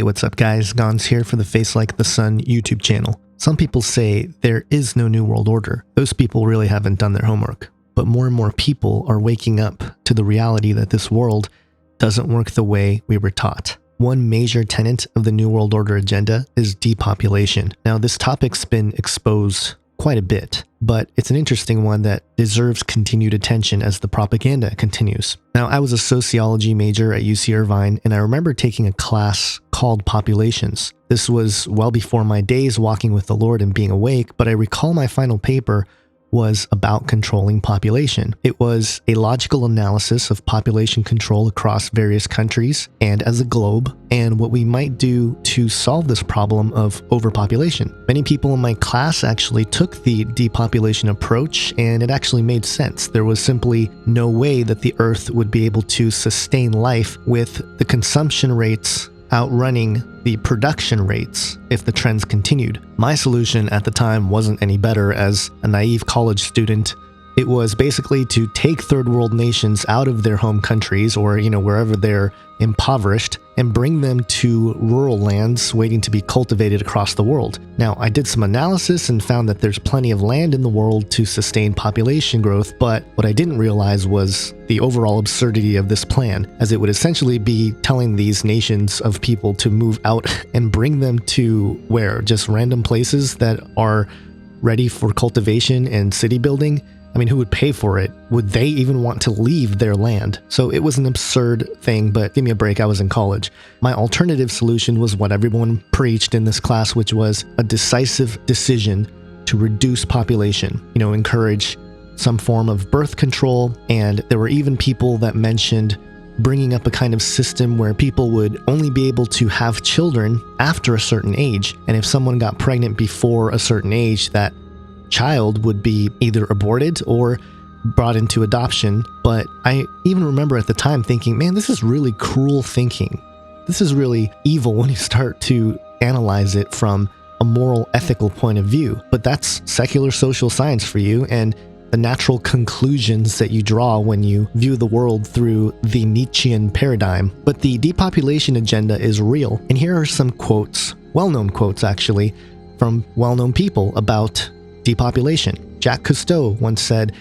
what's up guys, Gonzo here for the Face Like the Sun YouTube channel. Some people say there is no New World Order. Those people really haven't done their homework. But more and more people are waking up to the reality that this world doesn't work the way we were taught. One major tenet of the New World Order agenda is depopulation. Now this topic's been exposed quite a bit, but it's an interesting one that deserves continued attention as the propaganda continues. Now, I was a sociology major at UC Irvine, and I remember taking a class called Populations. This was well before my days walking with the Lord and being awake, but I recall my final paper was about controlling population. It was a logical analysis of population control across various countries and as a globe, and what we might do to solve this problem of overpopulation. Many people in my class actually took the depopulation approach, and it actually made sense. There was simply no way that the Earth would be able to sustain life with the consumption rates outrunning the production rates if the trends continued. My solution at the time wasn't any better as a naive college student. It was basically to take third world nations out of their home countries or, wherever they're impoverished and bring them to rural lands waiting to be cultivated across the world. Now, I did some analysis and found that there's plenty of land in the world to sustain population growth, but what I didn't realize was the overall absurdity of this plan, as it would essentially be telling these nations of people to move out and bring them to where? Just random places that are ready for cultivation and city building? I mean, who would pay for it? Would they even want to leave their land? So it was an absurd thing, but give me a break, I was in college. My alternative solution was what everyone preached in this class, which was a decisive decision to reduce population, encourage some form of birth control. And there were even people that mentioned bringing up a kind of system where people would only be able to have children after a certain age. And if someone got pregnant before a certain age, that child would be either aborted or brought into adoption. But I even remember at the time thinking, man, this is really cruel thinking. This is really evil when you start to analyze it from a moral, ethical point of view. But that's secular social science for you, and the natural conclusions that you draw when you view the world through the Nietzschean paradigm. But the depopulation agenda is real. And here are some quotes, well-known quotes actually, from well-known people about depopulation. Jacques Cousteau once said,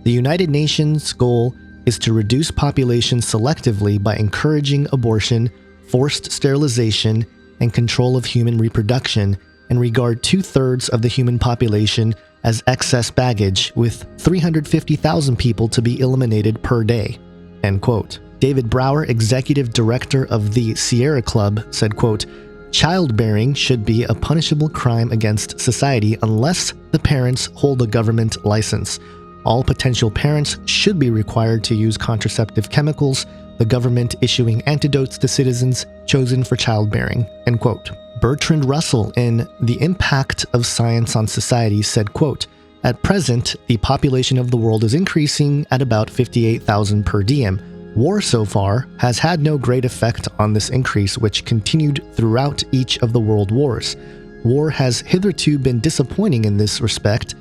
"The United Nations goal is to reduce population selectively by encouraging abortion, forced sterilization, and control of human reproduction, and regard 2/3 of the human population as excess baggage, with 350,000 people to be eliminated per day." End quote. David Brower, executive director of the Sierra Club, said, quote, "Childbearing should be a punishable crime against society unless the parents hold a government license. All potential parents should be required to use contraceptive chemicals, the government issuing antidotes to citizens chosen for childbearing." End quote. Bertrand Russell in The Impact of Science on Society said, quote, "At present, the population of the world is increasing at about 58,000 per diem. War so far has had no great effect on this increase, which continued throughout each of the world wars. War has hitherto been disappointing in this respect,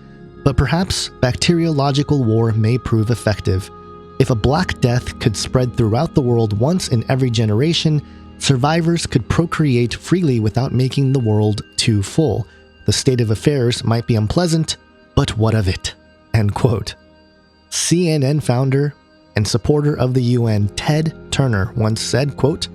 but perhaps bacteriological war may prove effective. If a Black Death could spread throughout the world once in every generation, survivors could procreate freely without making the world too full. The state of affairs might be unpleasant, but what of it?" End quote. CNN founder and supporter of the UN, Ted Turner, once said, quote,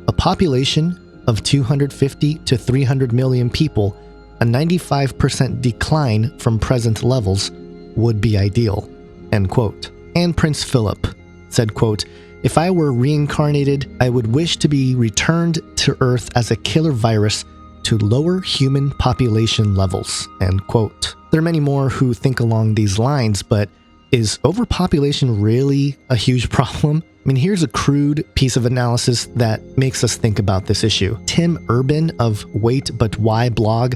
"A population of 250 to 300 million people, a 95% decline from present levels, would be ideal." End quote. And Prince Philip said, quote, "If I were reincarnated, I would wish to be returned to Earth as a killer virus to lower human population levels." End quote. There are many more who think along these lines, but is overpopulation really a huge problem? I mean, here's a crude piece of analysis that makes us think about this issue. Tim Urban of Wait But Why blog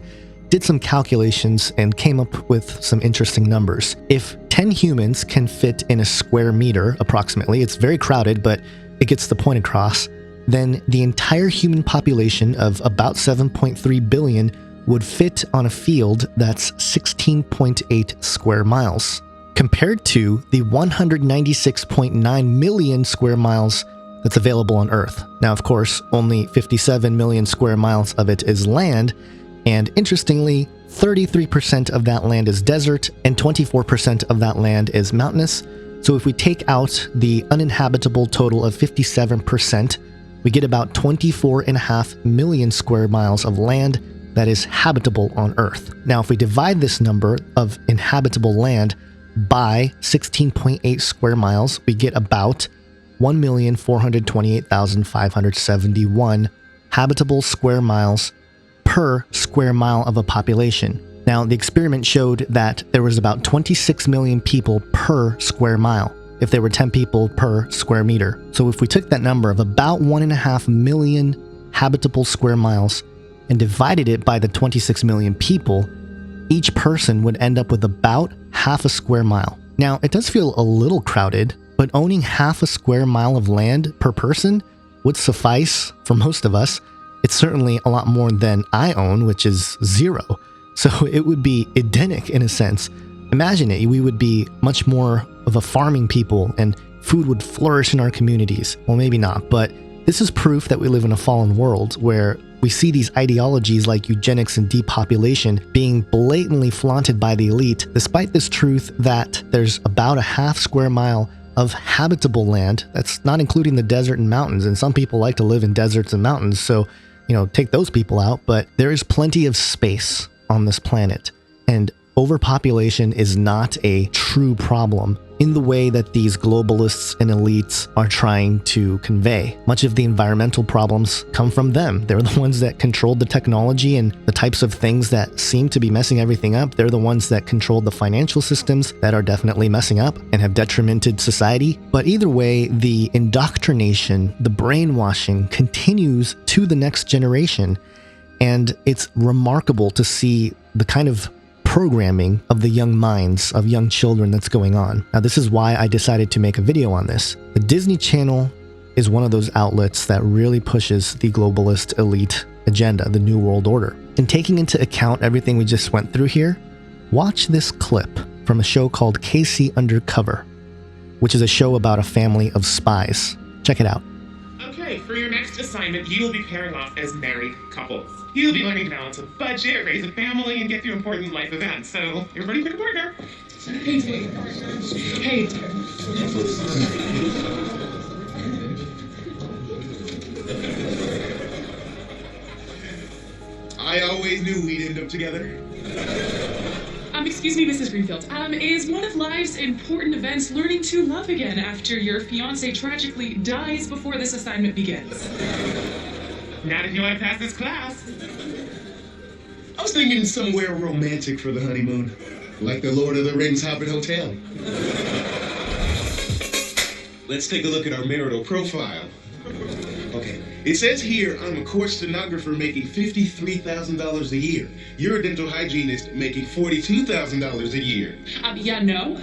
did some calculations and came up with some interesting numbers. If 10 humans can fit in a square meter, approximately, it's very crowded, but it gets the point across, then the entire human population of about 7.3 billion would fit on a field that's 16.8 square miles. Compared to the 196.9 million square miles that's available on Earth. Now, of course, only 57 million square miles of it is land, and interestingly, 33% of that land is desert, and 24% of that land is mountainous. So if we take out the uninhabitable total of 57%, we get about 24.5 million square miles of land that is habitable on Earth. Now, if we divide this number of inhabitable land by 16.8 square miles, we get about 1,428,571 habitable square miles per square mile of a population. Now, the experiment showed that there was about 26 million people per square mile if there were 10 people per square meter. So if we took that number of about 1.5 million habitable square miles and divided it by the 26 million people, each person would end up with about half a square mile. Now, it does feel a little crowded, but owning half a square mile of land per person would suffice for most of us. It's certainly a lot more than I own, which is 0. So it would be Edenic in a sense. Imagine it, we would be much more of a farming people and food would flourish in our communities. Well, maybe not, but this is proof that we live in a fallen world where we see these ideologies like eugenics and depopulation being blatantly flaunted by the elite, despite this truth that there's about a half square mile of habitable land. That's not including the desert and mountains, and some people like to live in deserts and mountains, so, take those people out, but there is plenty of space on this planet, and overpopulation is not a true problem in the way that these globalists and elites are trying to convey. Much of the environmental problems come from them. They're the ones that controlled the technology and the types of things that seem to be messing everything up. They're the ones that control the financial systems that are definitely messing up and have detrimented society. But either way, the indoctrination, the brainwashing continues to the next generation. And it's remarkable to see the kind of programming of the young minds of young children that's going on. Now, this is why I decided to make a video on this. The Disney Channel is one of those outlets that really pushes the globalist elite agenda, the New World Order. And taking into account everything we just went through here, watch this clip from a show called KC Undercover, which is a show about a family of spies. Check it out. Okay, for your next assignment, you will be pairing off as married couples. You'll be learning to balance a budget, raise a family, and get through important life events. So, everybody pick a partner. Hey, dear. Hey, dear. I always knew we'd end up together. Excuse me, Mrs. Greenfield. Is one of life's important events learning to love again after your fiancé tragically dies before this assignment begins? Not if you want to pass this class. I was thinking somewhere romantic for the honeymoon, like the Lord of the Rings Hobbit Hotel. Let's take a look at our marital profile. Okay, it says here I'm a court stenographer making $53,000 a year. You're a dental hygienist making $42,000 a year. Yeah, no.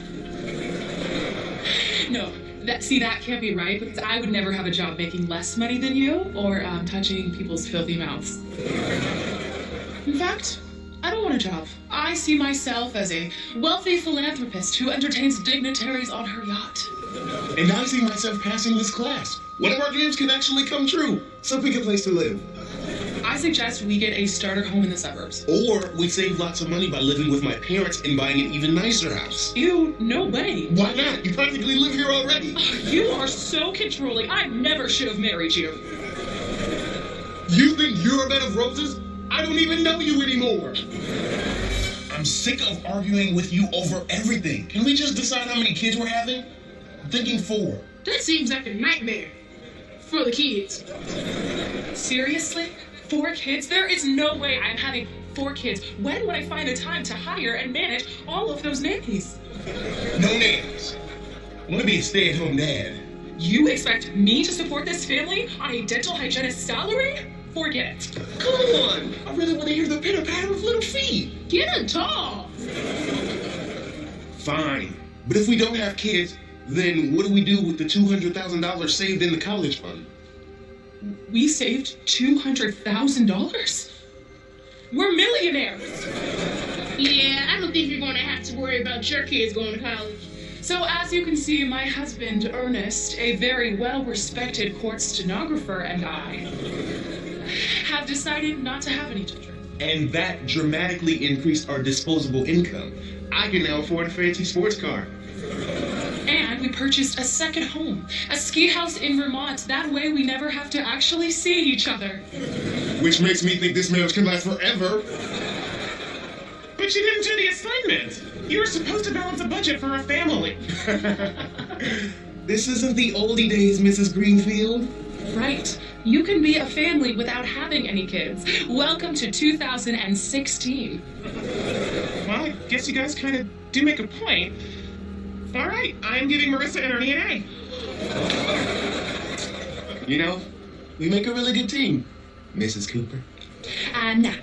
No, that can't be right, because I would never have a job making less money than you or touching people's filthy mouths. In fact, I don't want a job. I see myself as a wealthy philanthropist who entertains dignitaries on her yacht. And I see myself passing this class. One of our dreams can actually come true. So pick a place to live. I suggest we get a starter home in the suburbs. Or we save lots of money by living with my parents and buying an even nicer house. Ew, no way. Why not? You practically live here already. You are so controlling. I never should have married you. You think you're a bed of roses? I don't even know you anymore. I'm sick of arguing with you over everything. Can we just decide how many kids we're having? I'm thinking 4. That seems like a nightmare for the kids. Seriously? 4 kids? There is no way I'm having 4 kids. When would I find the time to hire and manage all of those nannies? No nannies. I want to be a stay-at-home dad. You expect me to support this family on a dental hygienist salary? Forget it. Come on! I really want to hear the pitter-patter of little feet. Get a dog. Fine. But if we don't have kids, then what do we do with the $200,000 saved in the college fund? We saved $200,000? We're millionaires. Yeah, I don't think you're going to have to worry about your kids going to college. So as you can see, my husband, Ernest, a very well-respected court stenographer, and I have decided not to have any children. And that dramatically increased our disposable income. I can now afford a fancy sports car. And we purchased a second home, a ski house in Vermont. That way we never have to actually see each other. Which makes me think this marriage can last forever. But you didn't do the assignment. You were supposed to balance a budget for a family. This isn't the oldie days, Mrs. Greenfield. Right. You can be a family without having any kids. Welcome to 2016. Well, I guess you guys kind of do make a point. All right, I'm giving Marisa and Ernie an A. You know, we make a really good team, Mrs. Cooper. Nah.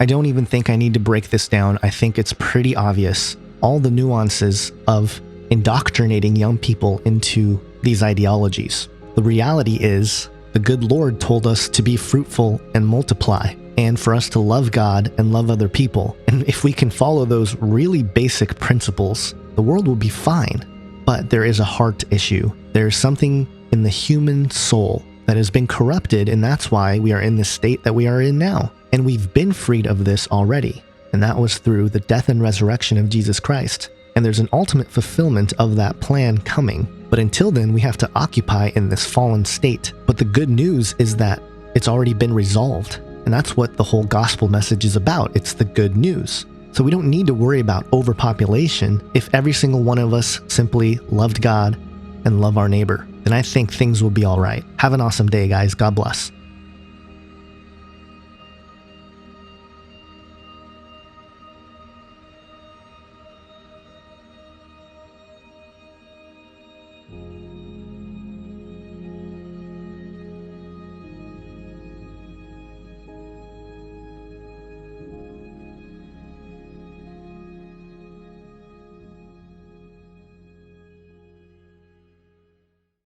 I don't even think I need to break this down. I think it's pretty obvious. All the nuances of indoctrinating young people into these ideologies. The reality is, the good Lord told us to be fruitful and multiply, and for us to love God and love other people. And if we can follow those really basic principles, the world will be fine. But there is a heart issue. There's something in the human soul that has been corrupted, and that's why we are in the state that we are in now. And we've been freed of this already, and that was through the death and resurrection of Jesus Christ. And there's an ultimate fulfillment of that plan coming. But until then, we have to occupy in this fallen state. But the good news is that it's already been resolved. And that's what the whole gospel message is about. It's the good news. So we don't need to worry about overpopulation if every single one of us simply loved God and love our neighbor. Then I think things will be all right. Have an awesome day, guys. God bless.